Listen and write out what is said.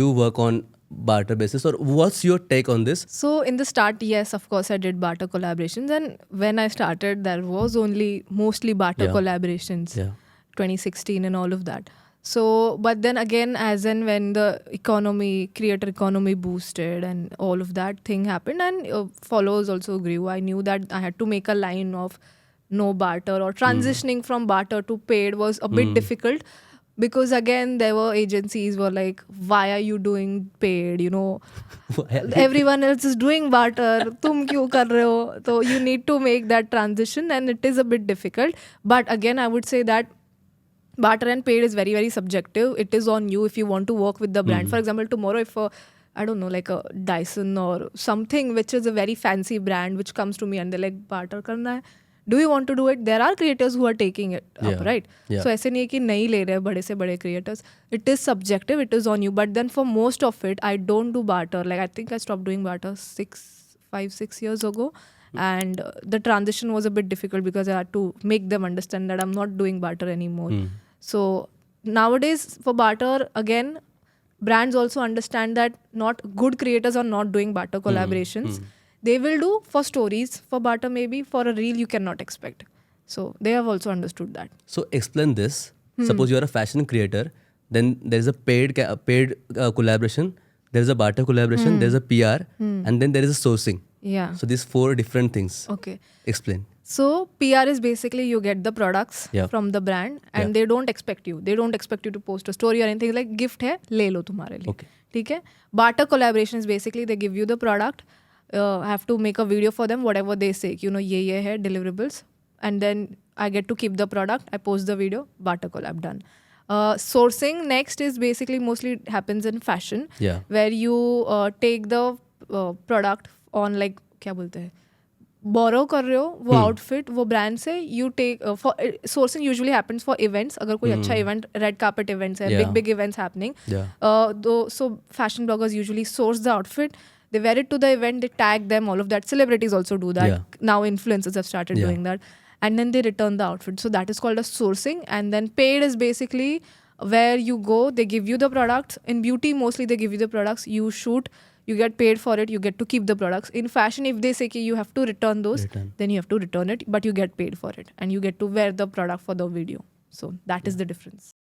you work on barter basis, or what's your take on this? So in the start, yes, of course, I did barter collaborations, and when I started, there was only mostly barter Yeah. collaborations, Yeah. 2016 and all of that. So, but then again, as and when the economy, creator economy boosted and all of that thing happened, and followers also grew. I knew that I had to make a line of no barter, or transitioning from barter to paid was a bit difficult, because again there were agencies were like, why are you doing paid, everyone else is doing barter, tum kyun kar rahe ho? So you need to make that transition, and it is a bit difficult. But again, I would say that barter and paid is very, very subjective. It is on you if you want to work with the brand. For example, tomorrow if I don't know, like a Dyson or something which is a very fancy brand which comes to me and they're like, barter karna hai, do you want to do it? There are creators who are taking it up, Yeah. right? Yeah. So ऐसे नहीं है कि नहीं ले रहे बड़े से बड़े creators. It is subjective, it is on you. But then for most of it, I don't do barter. Like I think I stopped doing barter 5-6 years ago. And the transition was a bit difficult because I had to make them understand that I'm not doing barter anymore. So nowadays for barter, again, brands also understand that not good creators are not doing barter collaborations. They will do for stories, for barter maybe, for a reel you cannot expect. So they have also understood that. So explain this. Suppose you are a fashion creator, then there is a paid collaboration, there is a barter collaboration, there is a PR, and then there is a sourcing. Yeah. So these 4 different things. Okay. Explain. So PR is basically you get the products Yeah. from the brand, and Yeah. they don't expect you. They don't expect you to post a story or anything, like gift है ले लो तुम्हारे लिए. Okay. ठीक है. Barter collaboration is basically they give you the product, have to make a video for them, whatever they say, ये है deliverables, and then I get to keep the product, I post the video, barter collab, done. Sourcing next is basically mostly happens in fashion, Yeah. where you take the product on, like क्या बोलते हैं, borrow कर रहे हो वो outfit वो brand से, you take for sourcing usually happens for events. अगर कोई अच्छा event, red carpet events है, Yeah. big events happening, Yeah. so fashion bloggers usually source the outfit, they wear it to the event, they tag them, all of that. Celebrities also do that. Yeah. Now influencers have started Yeah. doing that. And then they return the outfit. So that is called a sourcing. And then paid is basically where you go, they give you the products. In beauty, mostly they give you the products. You shoot, you get paid for it, you get to keep the products. In fashion, if they say ki you have to return those, then you have to return it, but you get paid for it. And you get to wear the product for the video. So that is the difference.